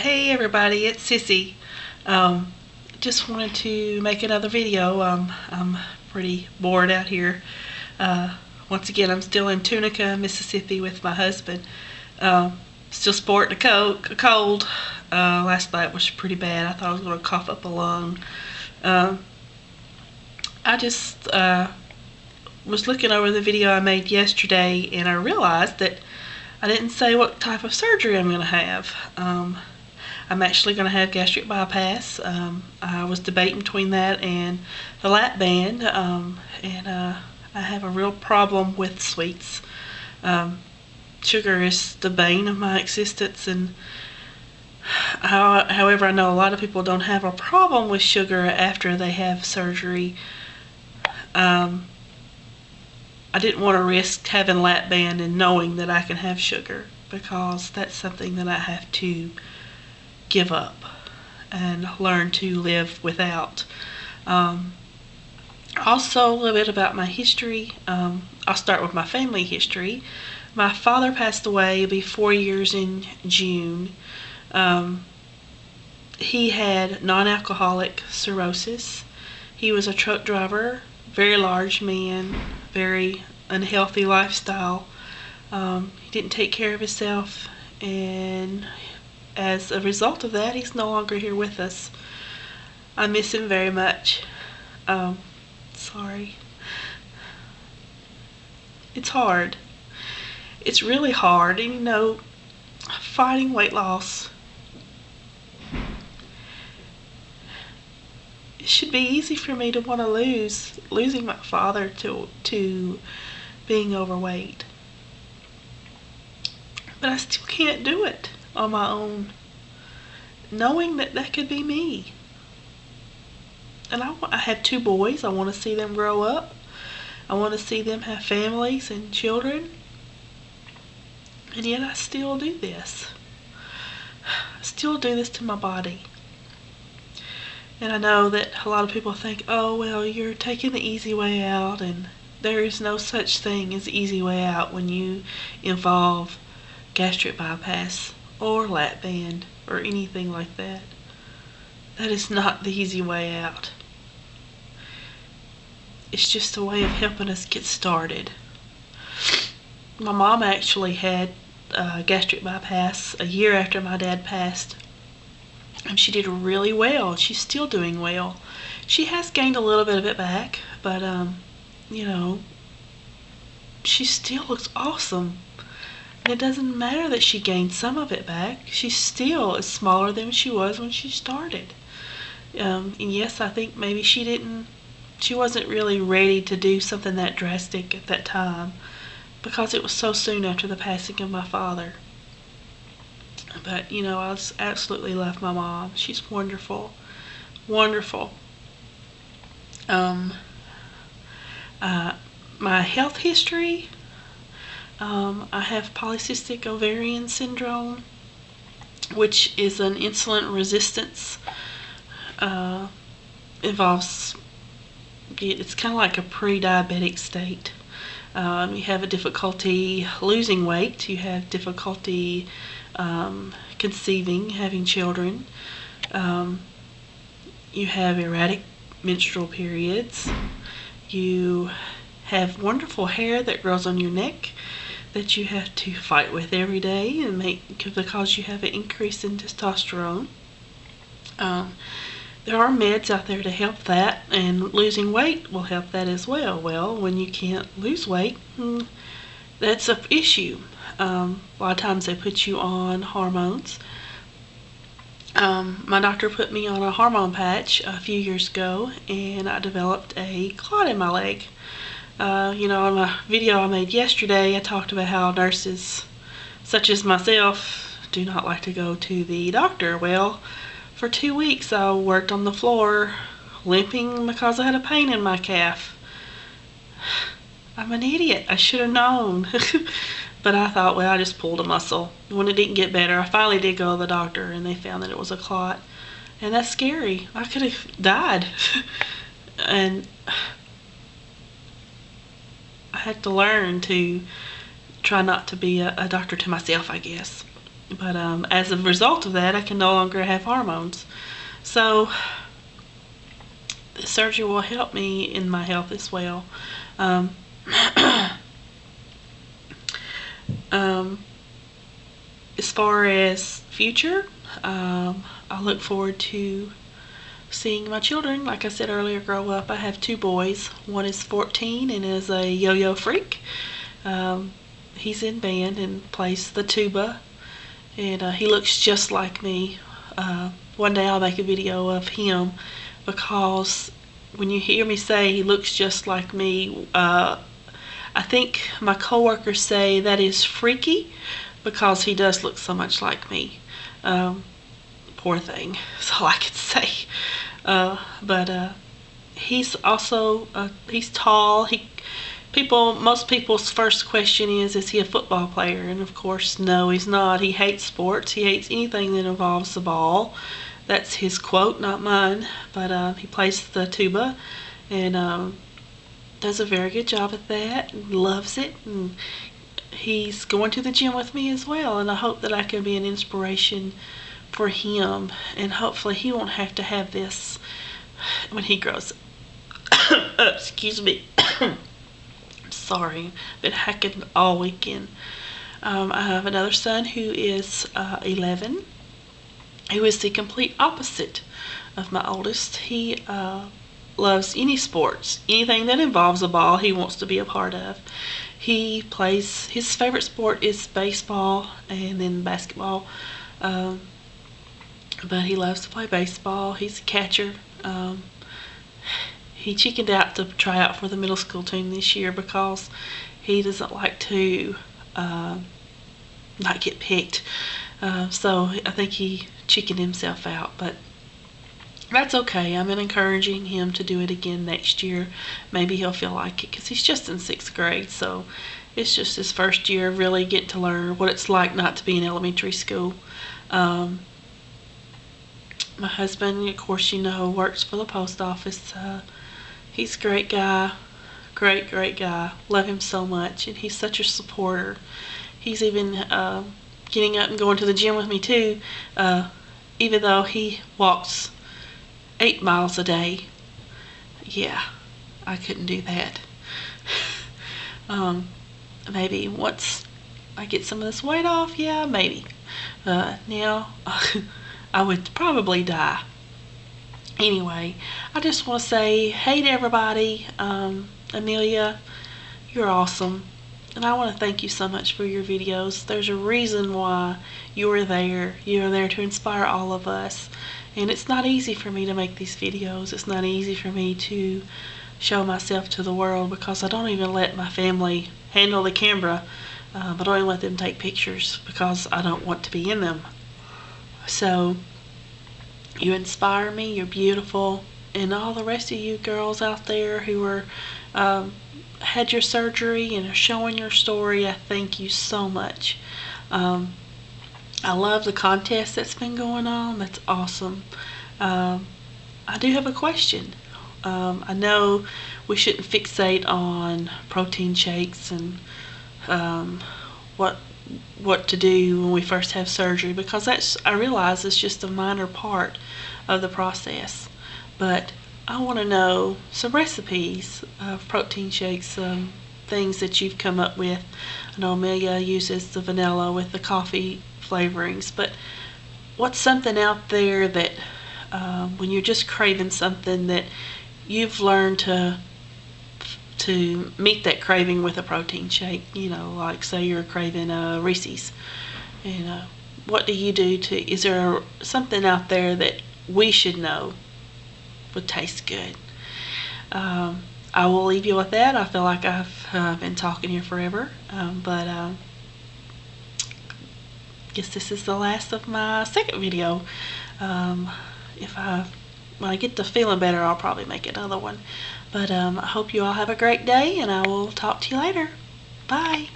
Hey everybody, it's Sissy. Um, just wanted to make another video. I'm pretty bored out here. Once again, I'm still in Tunica, Mississippi with my husband. Still sporting a cold. Last night was pretty bad. I thought I was going to cough up a lung. I just was looking over the video I made yesterday, and I realized that I didn't say what type of surgery I'm going to have. I'm actually going to have gastric bypass. I was debating between that and the lap band, and I have a real problem with sweets. Sugar is the bane of my existence, and however, I know a lot of people don't have a problem with sugar after they have surgery. I didn't want to risk having lap band and knowing that I can have sugar, because that's something that I have to give up and learn to live without. Also, a little bit about my history. I'll start with my family history. My father passed away. It'll be 4 years in June. He had non-alcoholic cirrhosis. He was a truck driver, very large man, very unhealthy lifestyle. He didn't take care of himself, and as a result of that, he's no longer here with us. I miss him very much. Sorry. It's hard. It's really hard. And you know, fighting weight loss, it should be easy for me to want to losing my father to being overweight. But I still can't do it on my own, knowing that that could be me. And I have 2 boys. I want to see them grow up. I want to see them have families and children. And yet I still do this. I still do this to my body. And I know that a lot of people think, oh, well, you're taking the easy way out, and there is no such thing as easy way out when you involve gastric bypass or lap band or anything like that. That is not the easy way out. It's just a way of helping us get started. My mom actually had gastric bypass a year after my dad passed, and she did really well. She's still doing well. She has gained a little bit of it back, but you know, she still looks awesome. And it doesn't matter that she gained some of it back. She still is smaller than she was when she started. And yes, I think maybe she wasn't really ready to do something that drastic at that time, because it was so soon after the passing of my father. But, you know, I absolutely love my mom. She's wonderful. Wonderful. My health history. I have polycystic ovarian syndrome, which is an insulin resistance. Involves, it's kind of like a pre-diabetic state. You have a difficulty losing weight. You have difficulty conceiving, having children. You have erratic menstrual periods. You have wonderful hair that grows on your neck that you have to fight with every day, and because you have an increase in testosterone. There are meds out there to help that, and losing weight will help that as well. Well, when you can't lose weight, that's an issue. A lot of times they put you on hormones. My doctor put me on a hormone patch a few years ago, and I developed a clot in my leg. You know, in my video I made yesterday, I talked about how nurses, such as myself, do not like to go to the doctor. Well, for 2 weeks I worked on the floor, limping because I had a pain in my calf. I'm an idiot. I should have known. But I thought, well, I just pulled a muscle. When it didn't get better, I finally did go to the doctor, and they found that it was a clot. And that's scary. I could have died. And I had to learn to try not to be a doctor to myself, I guess. But as a result of that, I can no longer have hormones. So the surgery will help me in my health as well. Um, as far as future, I look forward to seeing my children, like I said earlier, grow up. I have 2 boys. One is 14 and is a yo-yo freak. He's in band and plays the tuba, and he looks just like me. One day I'll make a video of him, because when you hear me say he looks just like me, I think my coworkers say that is freaky, because he does look so much like me. Poor thing, that's all I can say. But he's also he's tall. Most people's first question is he a football player? And of course, no, he's not. He hates sports. He hates anything that involves the ball. That's his quote, not mine. But he plays the tuba and does a very good job at that, and loves it. And he's going to the gym with me as well, and I hope that I can be an inspiration for him, and hopefully he won't have to have this when he grows up. Excuse me. Sorry, been hacking all weekend. I have another son who is 11, who is the complete opposite of my oldest. He loves any sports, anything that involves a ball he wants to be a part of. He plays, his favorite sport is baseball and then basketball, but he loves to play baseball. He's a catcher. He chickened out to try out for the middle school team this year because he doesn't like to not get picked. So I think he chickened himself out, but that's okay. I'm encouraging him to do it again next year. Maybe he'll feel like it, because he's just in 6th grade, so it's just his first year of really getting to learn what it's like not to be in elementary school. My husband, of course, you know, works for the post office. He's a great guy, great guy. Love him so much, and he's such a supporter. He's even getting up and going to the gym with me too, even though he walks 8 miles a day. Yeah, I couldn't do that. Maybe once I get some of this weight off, yeah, maybe. Now, I would probably die. Anyway, I just want to say hey to everybody. Amelia, you're awesome. And I want to thank you so much for your videos. There's a reason why you're there. You're there to inspire all of us. And it's not easy for me to make these videos. It's not easy for me to show myself to the world, because I don't even let my family handle the camera. I don't even let them take pictures because I don't want to be in them. So you inspire me. You're beautiful. And all the rest of you girls out there who are had your surgery and are showing your story, I thank you so much. I love the contest that's been going on. That's awesome. I do have a question. I know we shouldn't fixate on protein shakes and what to do when we first have surgery, because I realize it's just a minor part of the process. But I want to know some recipes of protein shakes, things that you've come up with. I know Amelia uses the vanilla with the coffee flavorings, but what's something out there that when you're just craving something, that you've learned to meet that craving with a protein shake? You know, like say you're craving Reese's, and what do you do is there something out there that we should know would taste good? I will leave you with that. I feel like I've been talking here forever, but guess this is the last of my second video. When I get to feeling better, I'll probably make another one. But I hope you all have a great day, and I will talk to you later. Bye.